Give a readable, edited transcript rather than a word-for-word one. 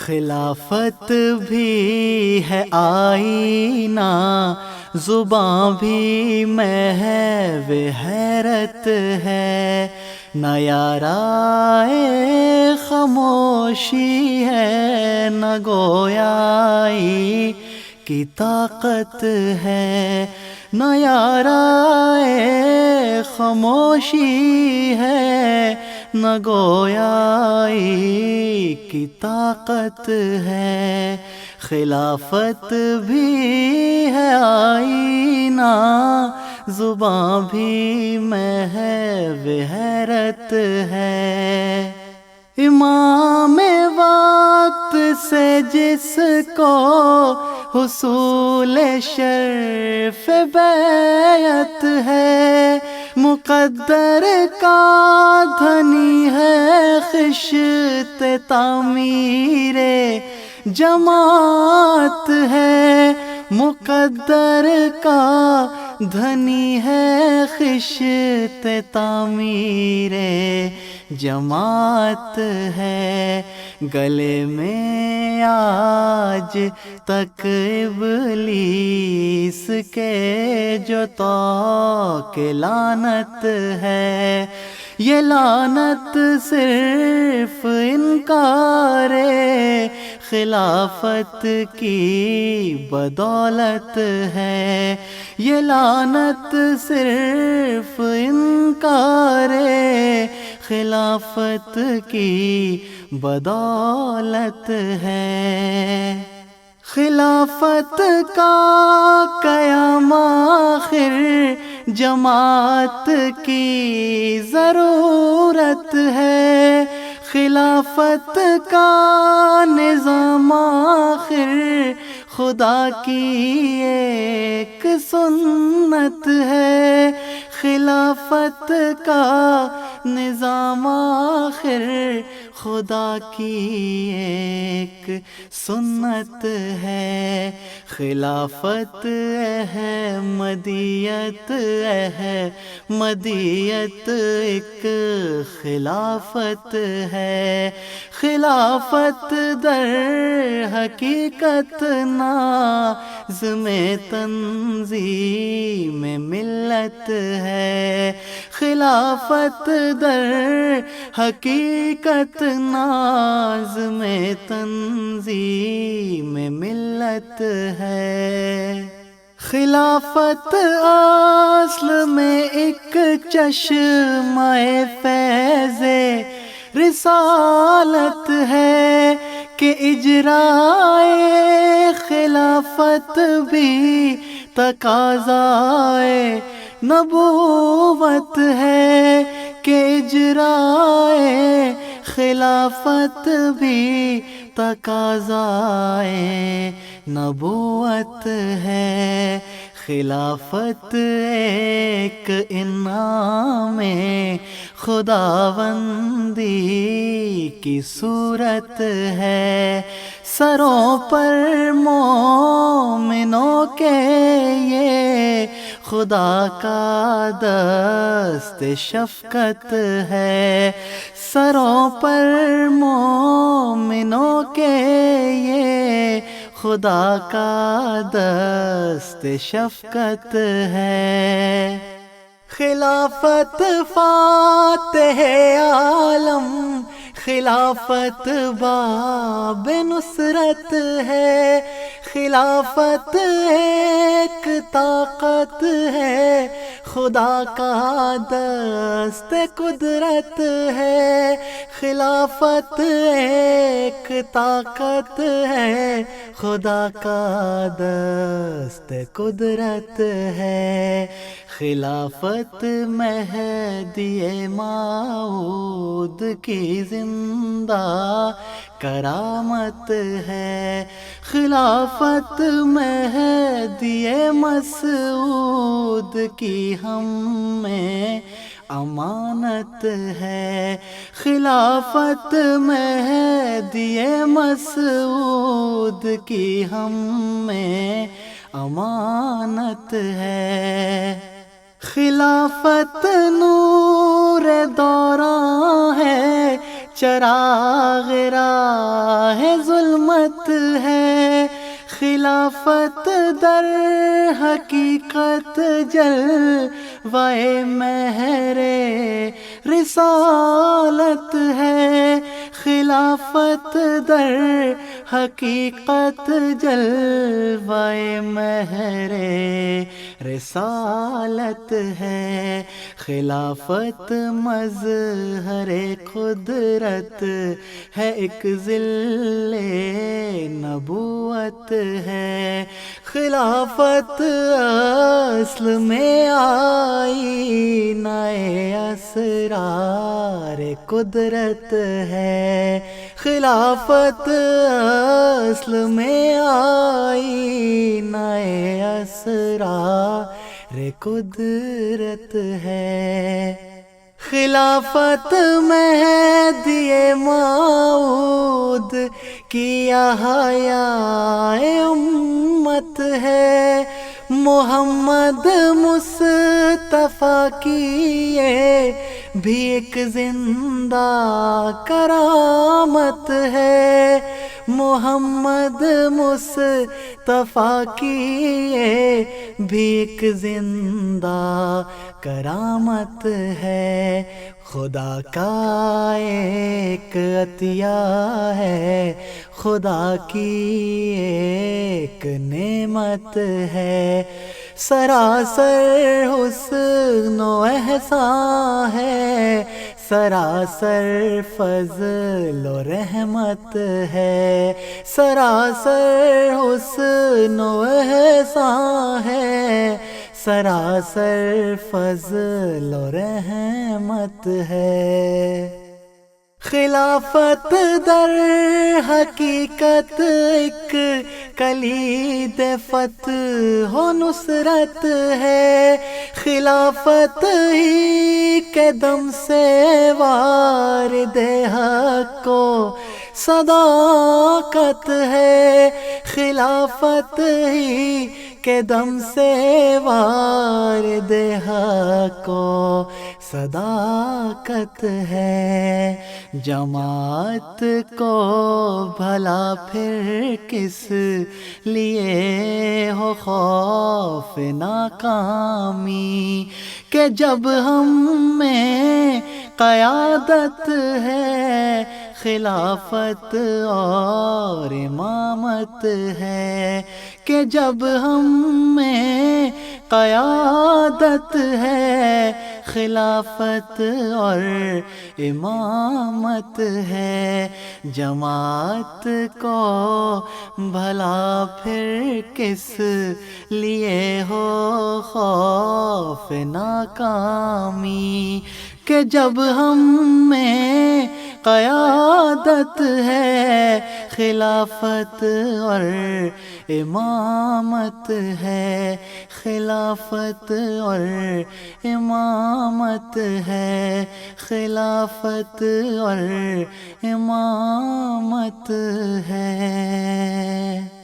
خلافت بھی ہے آئینہ، زباں بھی محو حیرت ہے، نہ یارائے خاموشی ہے، نہ گویائی کی طاقت ہے، نہ یارائے خاموشی ہے، نہ گویائی کی طاقت ہے۔ خلافت بھی ہے آئینہ، زباں بھی محو حیرت ہے۔ امام وقت سے جس کو حصول شرف بیعت ہے، مقدر کا دھنی ہے خشت تعمیر جماعت ہے، مقدر کا دھنی ہے خشت تعمیر جماعت ہے۔ گلے میں آج تک ابلیس کے جو طوق لعنت ہے، یہ لعنت صرف انکار خلافت کی بدولت ہے، یہ لعنت صرف انکار خلافت کی بدولت ہے۔ خلافت کا قیام آخر جماعت کی ضرورت ہے، خلافت کا نظام آخر خدا کی ایک سنت ہے، خلافت کا نظام آخر خدا کی ایک سنت ہے۔ خلافت احمدیت احمدیت ایک خلافت ہے، خلافت در حقیقت نظم تنظیم ملت ہے، خلافت در حقیقت نظم تنظیم ملت ہے۔ خلافت اصل میں ایک چشمہ فیض رسالت ہے کہ اجرائے خلافت بھی تقاضائے نبوت ہے، کہ اجرائے خلافت بھی تقاضائے نبوت ہے۔ خلافت ایک انعام خداوندی کی صورت ہے، سروں پر مومنوں کے یہ خدا کا دست شفقت ہے، سروں پر مومنوں کے یہ خدا کا دست شفقت ہے۔ خلافت فاتح عالم، خلافت باب نصرت ہے، خلافت ایک طاقت ہے، خدا کا دست قدرت ہے، خلافت ایک طاقت ہے، خدا کا دست قدرت ہے۔ خلافت مہدی موعود کی زندہ کرامت ہے، خلافت مہدی مسعود کی ہم میں امانت ہے، خلافت مہدی مسعود کی ہم میں امانت ہے۔ خلافت نور دوراں ہے، چراغ راہ ظلمت امت ہے، خلافت در حقیقت جلوہ مہر رسالت ہے، خلافت در حقیقت جلوہ مہر رسالت ہے، خلافت مظہر قدرت ہے، ایک ذل نبوت ہے، خلافت اصل میں آئینہ اسرار قدرت ہے، خلافت اصل میں آئینہ اسرار قدرت ہے، خلافت مہدی موعود کی احیاء امت ہے، محمد مصطفیٰ کی یہ بھی ایک زندہ کرامت ہے، محمد مصطفیٰ کی یہ بھی ایک زندہ کرامت ہے، خدا کا ایک عطیہ ہے، خدا کی ایک نعمت ہے، سراسر حسن و احسان ہے، سراسر فضل و رحمت ہے، سراسر حسن و احسان ہے، سراسر فضل و رحمت ہے، خلافت در حقیقت ایک کلید فتح و نصرت ہے، خلافت ہی کے دم سے وارد حق کو صداقت ہے، خلافت ہی کے دم سے وارد حق کو صداقت ہے، جماعت کو بھلا پھر کس لیے ہو خوف ناکامی، کہ جب ہم میں قیادت ہے، خلافت اور امامت ہے، کہ جب ہم میں قیادت ہے، خلافت اور امامت ہے، جماعت کو بھلا پھر کس لیے ہو خوف ناکامی، کہ جب ہم میں قیادت ہے، خلافت اور امامت ہے، خلافت اور امامت ہے، خلافت اور امامت ہے۔